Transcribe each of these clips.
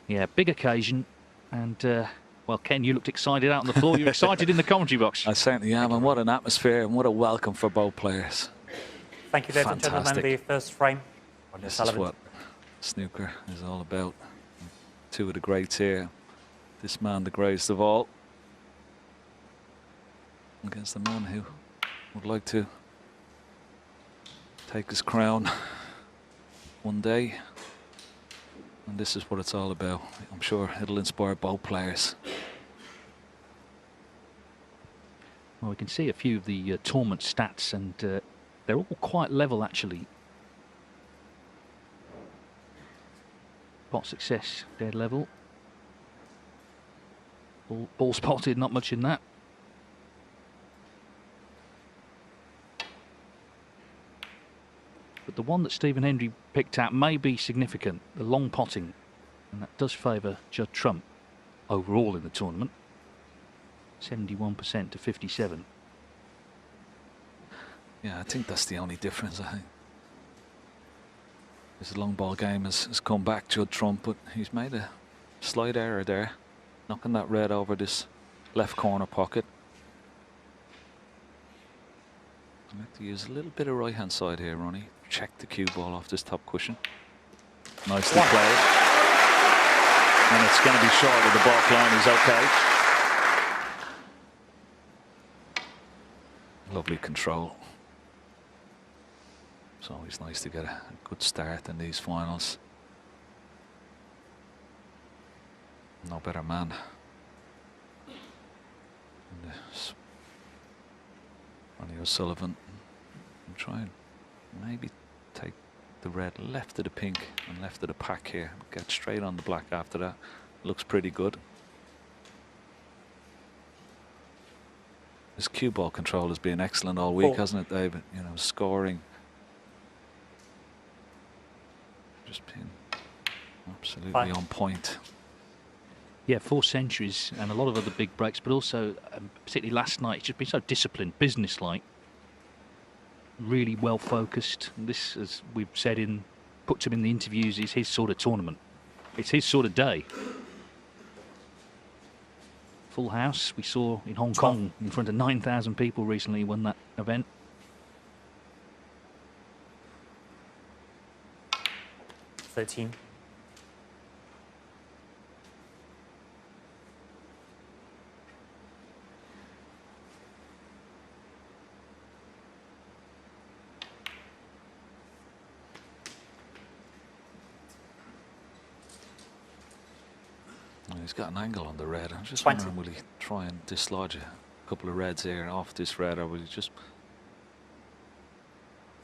Yeah, big occasion. And, well, Ken, you looked excited out on the floor. You're excited in the commentary box. I certainly am, and what an atmosphere and what a welcome for both players. Thank you, ladies and gentlemen. The first frame. Ronnie This O'Sullivan. is what snooker is all about. Two of the greats here. This man, the greatest of all, against the man who would like to take his crown one day. And this is what it's all about. I'm sure it'll inspire both players. Well, we can see a few of the tournament stats, and they're all quite level, actually. Pot success, dead level. Ball spotted, not much in that. But the one that Stephen Hendry picked out may be significant, the long potting. And that does favour Judd Trump overall in the tournament. 71% to 57. Yeah, I think that's the only difference, I think. This long ball game has come back, Judd Trump, but he's made a slight error there, knocking that red over this left corner pocket. I'd like to use a little bit of right-hand side here, Ronnie. Check the cue ball off this top cushion. Nicely played. And it's going to be short of the baulk line. He's okay. Lovely control. It's always nice to get a good start in these finals. No better man. Ronnie O'Sullivan. And try and maybe take the red left of the pink and left of the pack here. Get straight on the black after that. Looks pretty good. His cue ball control has been excellent all week, hasn't it, David? You know, scoring. Just been absolutely on point. Yeah, 4 centuries and a lot of other big breaks, but also, particularly last night, it's just been so disciplined, businesslike. Really well focused. This, as we've said puts him in the interviews, is his sort of tournament. It's his sort of day. Full house. We saw in Hong Kong in front of 9,000 people recently. He won that event. $13. He's got an angle on the red. I'm just wondering, will he try and dislodge a couple of reds here off this red, or will he just...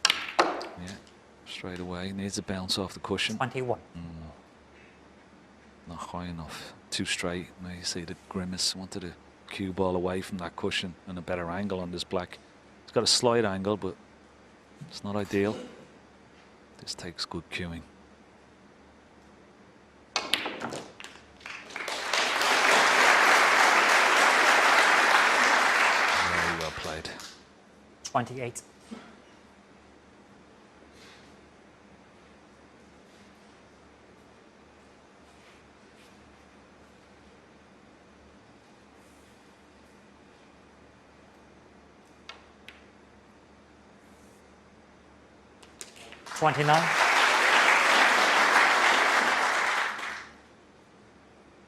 Yeah, straight away. He needs a bounce off the cushion. 21. Not high enough. Too straight. Now you see the grimace. Wanted a cue ball away from that cushion and a better angle on this black. It's got a slight angle, but it's not ideal. This takes good cueing. Very well played. 28.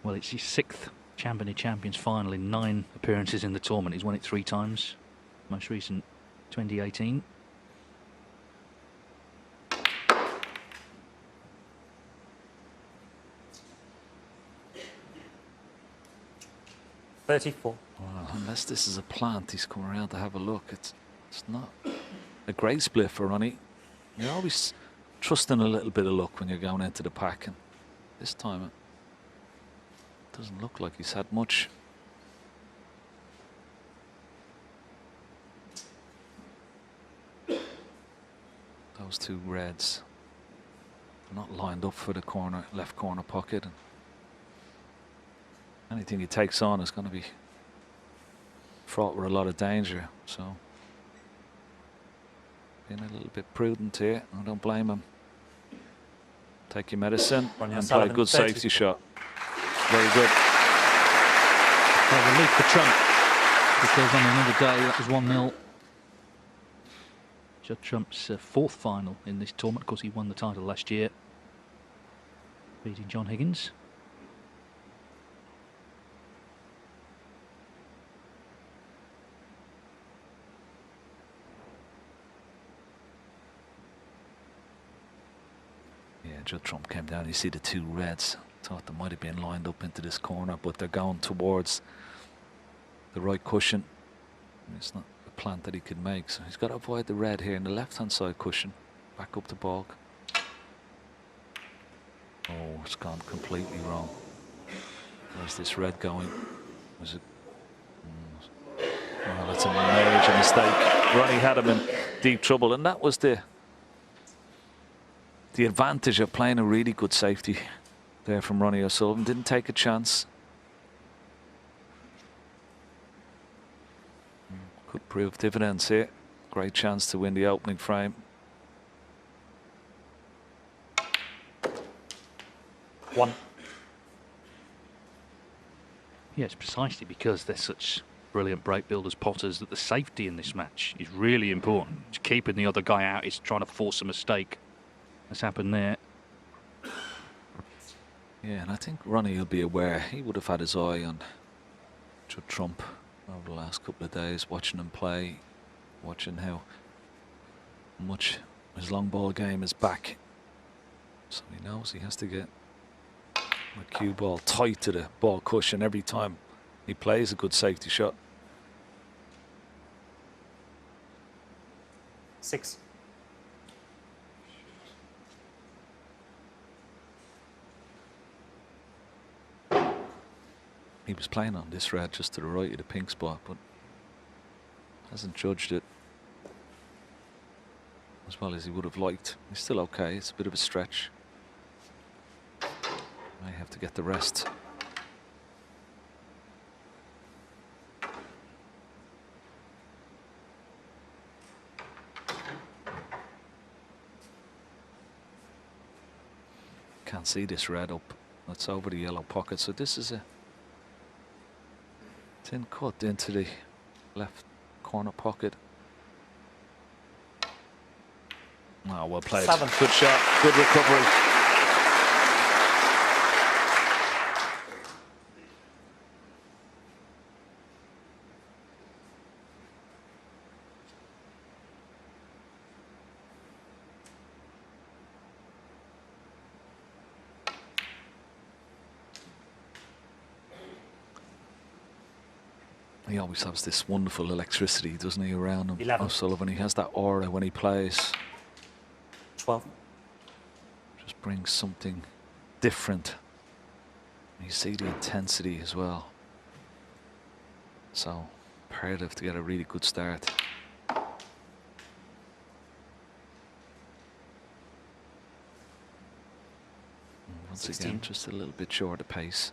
Well, it's his 6th Champion of Champions final in 9 appearances in the tournament. He's won it 3 times. Most recent, 2018. $34. Well, unless this is a plant, he's come around to have a look. It's not a great split for Ronnie. You're always trusting a little bit of luck when you're going into the pack, and this time it doesn't look like he's had much. Those 2 reds are not lined up for the corner, left corner pocket, and anything he takes on is going to be fraught with a lot of danger. So being a little bit prudent here. I don't blame him. Take your medicine and play a good safety shot. Very good. Well, relief for Trump, because on another day that was 1-0. Judd Trump's fourth final in this tournament. Of course, he won the title last year, beating John Higgins. Yeah, Judd Trump came down. You see the two reds. Thought they might have been lined up into this corner, but they're going towards the right cushion. It's not a plant that he could make, so he's got to avoid the red here in the left-hand side cushion. Back up the ball. Oh, it's gone completely wrong. Where's this red going? Was it? Oh, that's a major mistake. Ronnie had him in deep trouble, and that was the advantage of playing a really good safety there from Ronnie O'Sullivan. Didn't take a chance. Could prove dividends here. Great chance to win the opening frame. One. Yes, precisely because they're such brilliant break builders, potters, that the safety in this match is really important. It's keeping the other guy out. It's trying to force a mistake. That's happened there. Yeah, and I think Ronnie will be aware. He would have had his eye on Judd Trump over the last couple of days, watching him play, watching how much his long ball game is back. So he knows he has to get the cue ball tight to the ball cushion every time he plays a good safety shot. 6. He was playing on this red just to the right of the pink spot, but hasn't judged it as well as he would have liked. He's still okay. It's a bit of a stretch. May have to get the rest. Can't see this red up. That's over the yellow pocket. So this is a thin cut into the left corner pocket. Oh, well played. 7. Good shot. Good recovery. He always has this wonderful electricity, doesn't he, around him? 11. O'Sullivan, he has that aura when he plays. 12. Just brings something different. You see the intensity as well. So imperative to get a really good start. Once 16. again, just a little bit short of pace.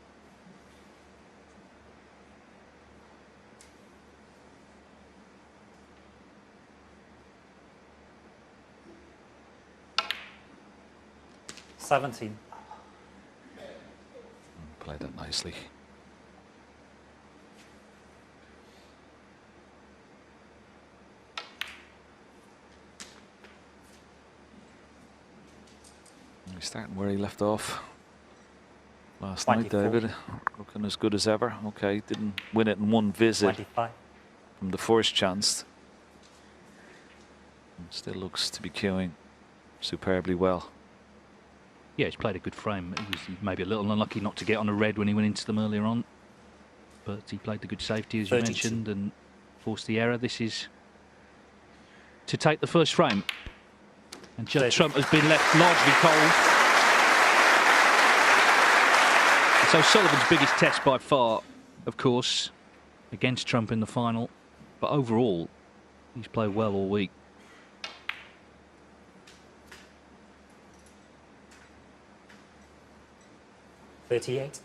Seventeen. Played that nicely. He's starting where he left off last 24. night, David. Looking as good as ever. Okay, didn't win it in one visit 25. from the first chance. Still looks to be queuing superbly well. Yeah, he's played a good frame. He was maybe a little unlucky not to get on a red when he went into them earlier on. But he played the good safety, as you 32. mentioned, and forced the error. This is to take the first frame. And Judd Trump has been left largely cold. So Sullivan's biggest test by far, of course, against Trump in the final. But overall, he's played well all week. 38.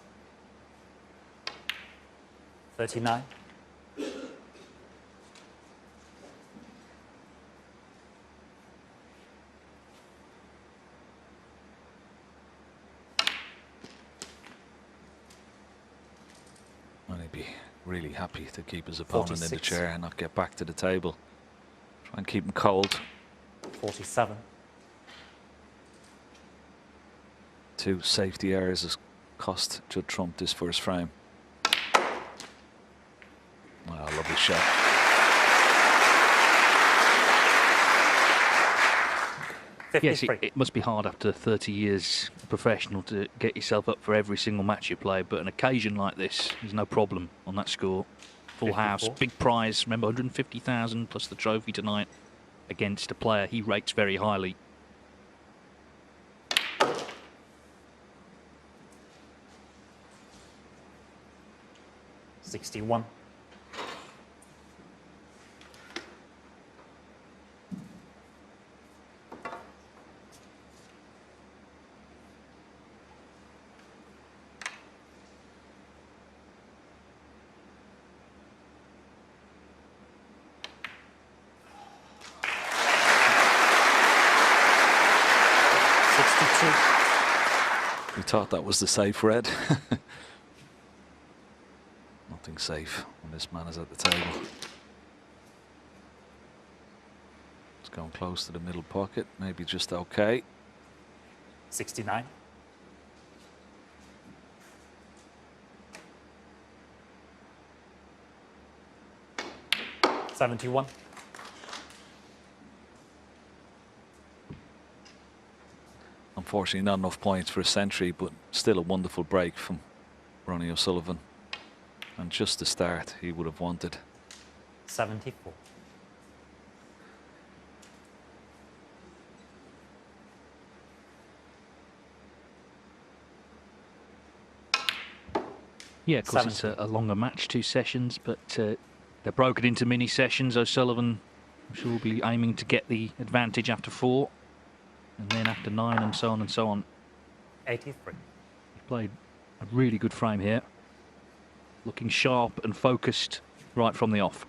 39. Really happy to keep his opponent 46. in the chair and not get back to the table. Try and keep him cold. 47. 2 safety errors has cost Judd Trump this first frame. Wow, lovely shot. Yes, it must be hard after 30 years professional to get yourself up for every single match you play, but an occasion like this, there's no problem on that score. Full 54. house, big prize, remember 150,000 plus the trophy tonight against a player he rates very highly. $61. We thought that was the safe red. Nothing safe when this man is at the table. It's going close to the middle pocket, maybe just okay. 69. $71. Unfortunately, not enough points for a century, but still a wonderful break from Ronnie O'Sullivan. And just the start he would have wanted. 74. Yeah, of course, it's a longer match, 2 sessions, but they're broken into mini sessions. O'Sullivan, I'm sure, will be aiming to get the advantage after 4, and then after 9, and so on and so on. 83. He played a really good frame here, looking sharp and focused right from the off.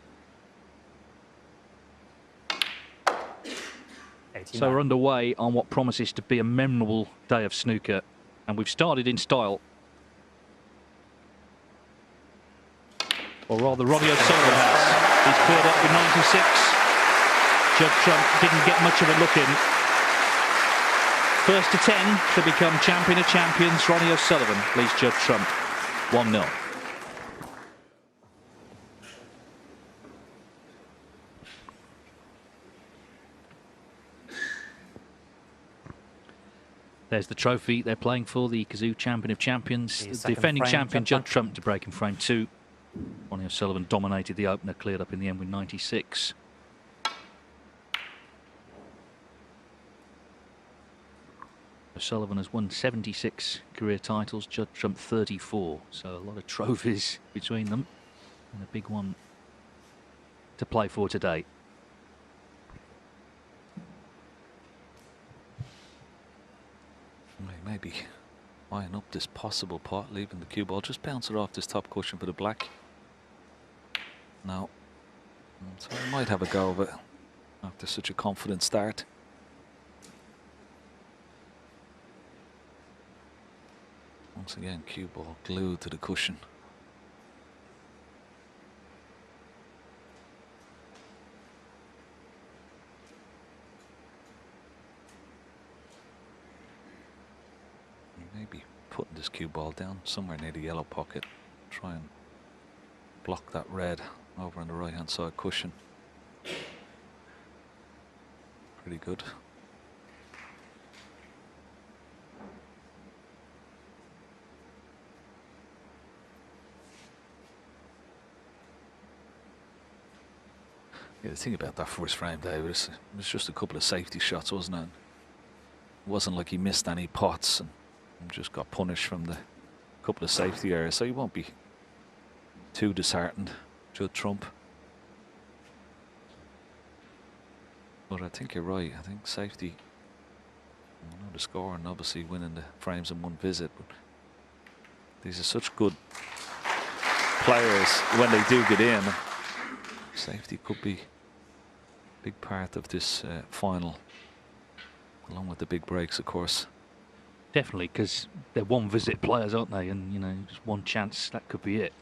89. So we're underway on what promises to be a memorable day of snooker, and we've started in style. Or rather, Ronnie O'Sullivan has. He's cleared up with 96. Judd Trump didn't get much of a look in. First to 10 to become champion of champions. Ronnie O'Sullivan leads Judd Trump 1-0. There's the trophy they're playing for, the Kazoo Champion of Champions. The defending champion, Judd Trump, to break in frame 2. Ronnie O'Sullivan dominated the opener, cleared up in the end with 96. O'Sullivan has won 76 career titles, Judd Trump 34. So a lot of trophies between them, and a big one to play for today. Maybe eyeing up this possible pot, leaving the cue ball, just bounce it off this top cushion for the black. No. So I might have a go of it after such a confident start. Once again, cue ball glued to the cushion. Maybe putting this cue ball down somewhere near the yellow pocket. Try and block that red over on the right hand side cushion. Pretty good. Yeah, the thing about that first frame, David, it was just a couple of safety shots, wasn't it? It wasn't like he missed any pots and just got punished from the couple of safety errors, so he won't be too disheartened, Judd Trump. But I think you're right. I think safety, I know the score and obviously winning the frames in one visit, but these are such good players when they do get in. Safety could be a big part of this final, along with the big breaks, of course. Definitely, because they're one visit players, aren't they? And, you know, just one chance, that could be it.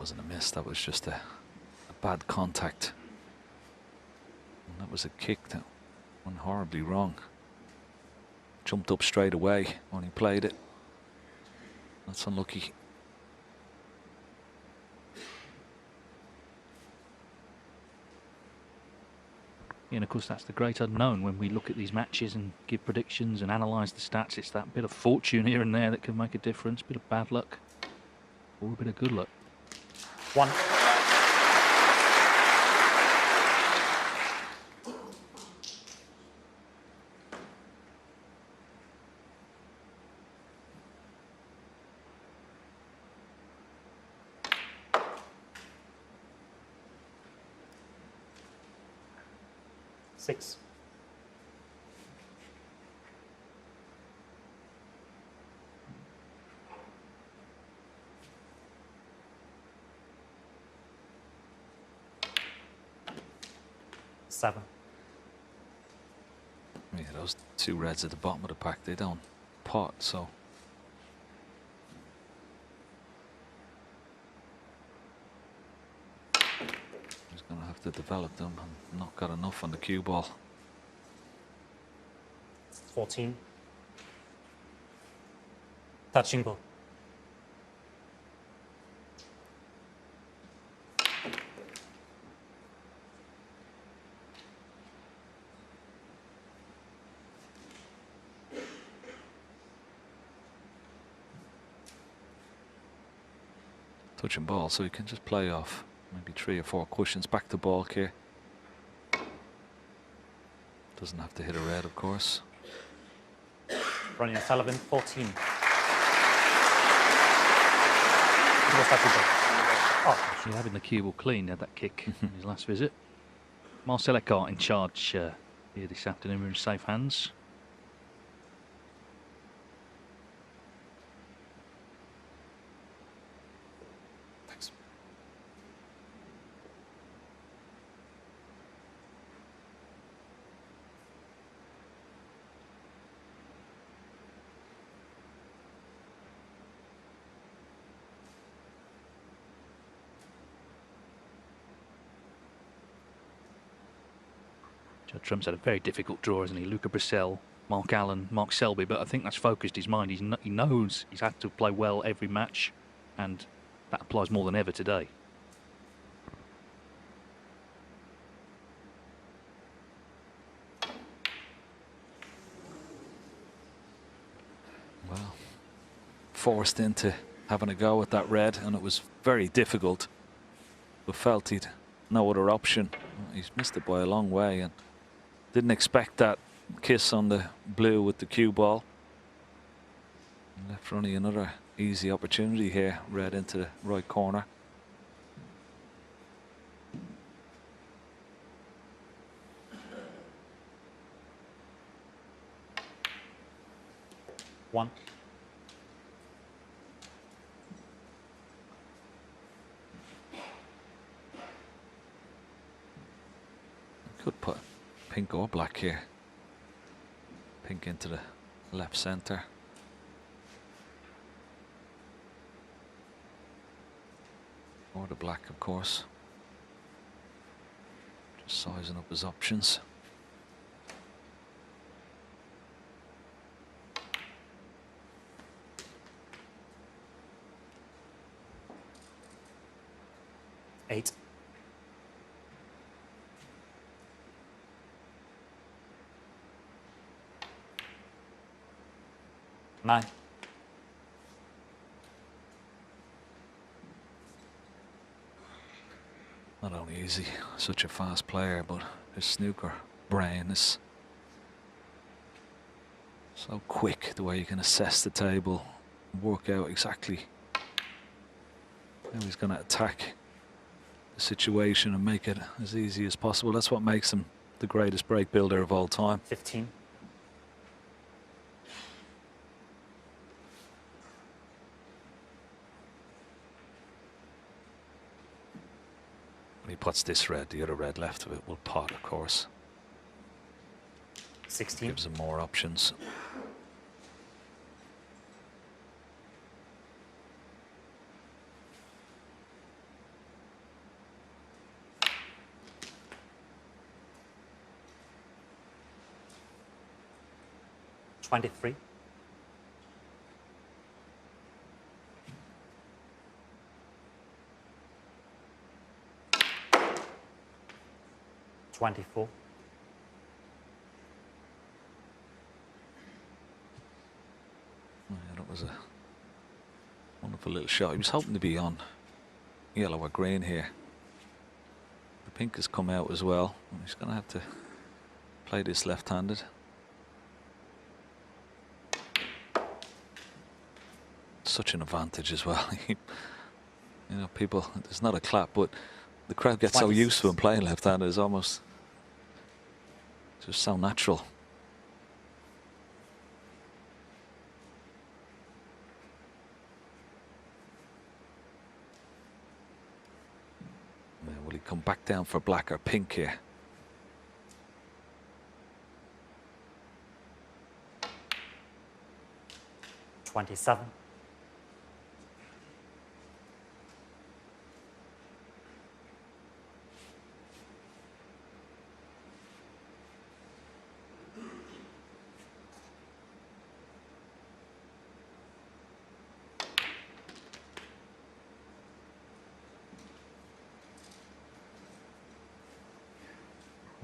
wasn't a miss, that was just a bad contact. And that was a kick that went horribly wrong. Jumped up straight away when he played it. That's unlucky. And of course, that's the great unknown when we look at these matches and give predictions and analyse the stats. It's that bit of fortune here and there that can make a difference, a bit of bad luck or a bit of good luck. 1. Six. Seven. Yeah, those two reds at the bottom of the pack, they don't pot, so. He's going to have to develop them and not got enough on the cue ball. 14. Touching ball. Touching ball, so he can just play off maybe 3 or 4 cushions back to ball here. Doesn't have to hit a red, of course. Ronnie O'Sullivan, 14. Actually having the cue ball clean, had that kick in his last visit. Marcel Eckhart in charge here this afternoon. We're in safe hands. Thanks. Judd Trump's had a very difficult draw, hasn't he? Luca Brissell, Mark Allen, Mark Selby, but I think that's focused his mind. He knows he's had to play well every match, and that applies more than ever today. Well, forced into having a go at that red, and it was very difficult, but felt he'd no other option. He's missed it by a long way and didn't expect that kiss on the blue with the cue ball. And left Ronnie another easy opportunity here, red into the right corner. One. Could put pink or black here. Pink into the left center. Or the black, of course. Just sizing up his options. Eight. Nine. Not only is he such a fast player, but his snooker brain is so quick, the way you can assess the table, work out exactly how he's going to attack the situation and make it as easy as possible. That's what makes him the greatest break builder of all time. 15. When he puts this red, the other red left of it will pot, of course. 16. Gives him more options. 23. $24. Yeah, that was a wonderful little shot. He was hoping to be on yellow or green here. The pink has come out as well. He's going to have to play this left-handed. Such an advantage as well. You know, people, there's not a clap, but the crowd gets so used to him playing left-handed. It's almost just so natural. Will he come back down for black or pink here? $27.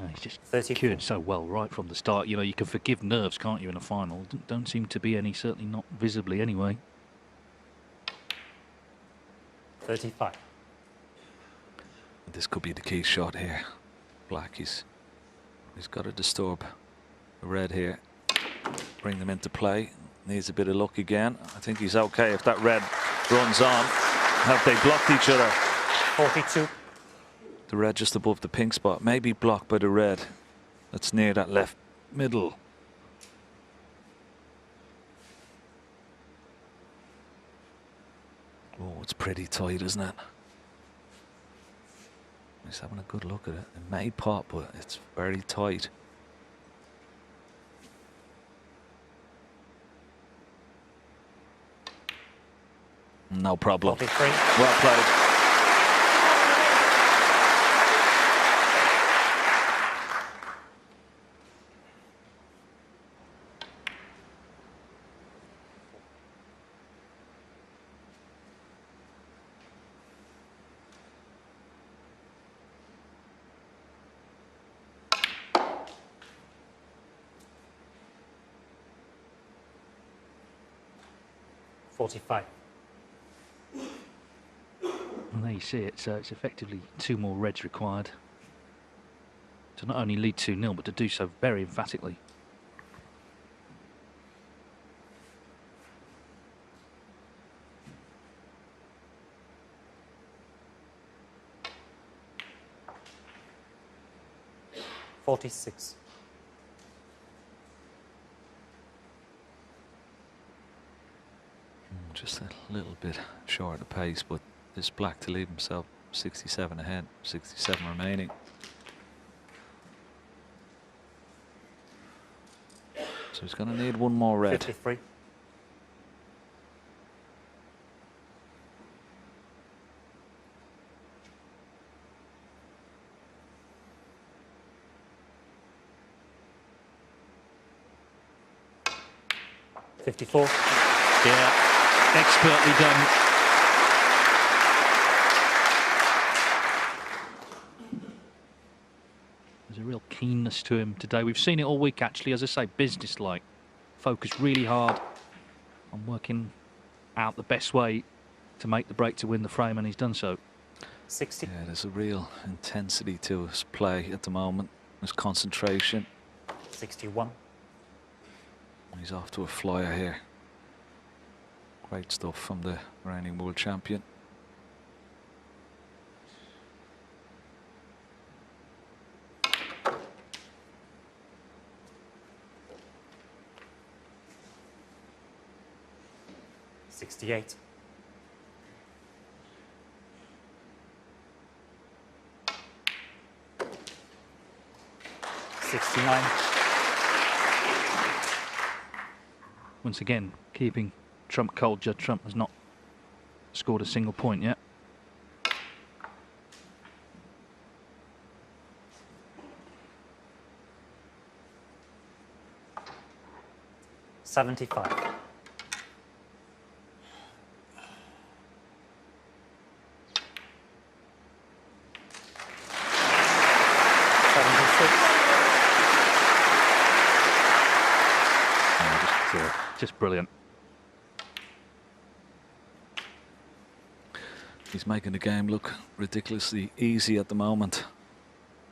He's just 34. cured so well right from the start. You know, you can forgive nerves, can't you, in a final? Don't seem to be any, certainly not visibly anyway. 35. This could be the key shot here. Black, he's got to disturb the red here. Bring them into play. Needs a bit of luck again. I think he's okay if that red runs on. Have they blocked each other? 42. The red just above the pink spot. Maybe blocked by the red. That's near that left middle. Oh, it's pretty tight, isn't it? He's having a good look at it. It may pop, but it's very tight. No problem. 43. Well played. $45. And there you see it. So it's effectively 2 more reds required to not only lead 2-0, but to do so very emphatically. $46. Just a little bit short of pace, but this black to leave himself 67 ahead, 67 remaining. So he's going to need 1 more red. 53. $54. Yeah. Expertly done. There's a real keenness to him today. We've seen it all week, actually, as I say, businesslike. Focused really hard on working out the best way to make the break to win the frame, and he's done so. 60. Yeah, there's a real intensity to his play at the moment. There's concentration. 61. He's off to a flyer here. Great stuff from the reigning world champion. $68. $69. Once again, keeping Trump cold. Judd Trump has not scored a single point yet. 75. Just brilliant. He's making the game look ridiculously easy at the moment.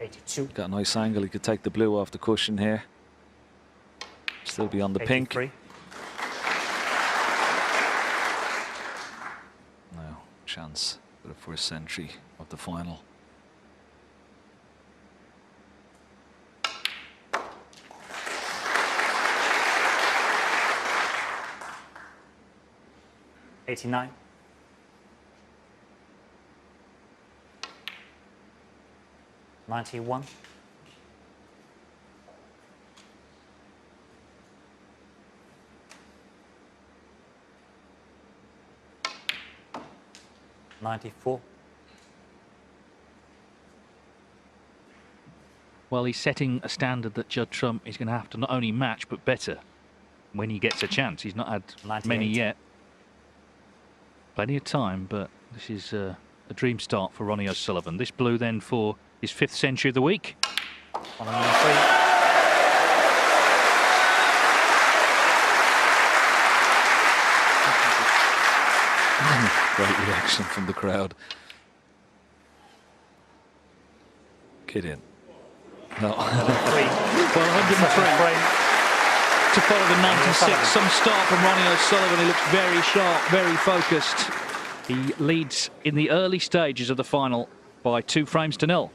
82. Got a nice angle. He could take the blue off the cushion here. Still be on the 83. pink. Now, chance for the first century of the final. '89. 91. 94. Well, he's setting a standard that Judd Trump is going to have to not only match but better when he gets a chance. He's not had 98. many yet. Plenty of time, but this is a dream start for Ronnie O'Sullivan. This blue then for his 5th century of the week. 103. Great reaction from the crowd. Get in. No. 103. Well, 103 to follow the 96. Some start from Ronnie O'Sullivan. He looks very sharp, very focused. He leads in the early stages of the final by 2 frames to 0.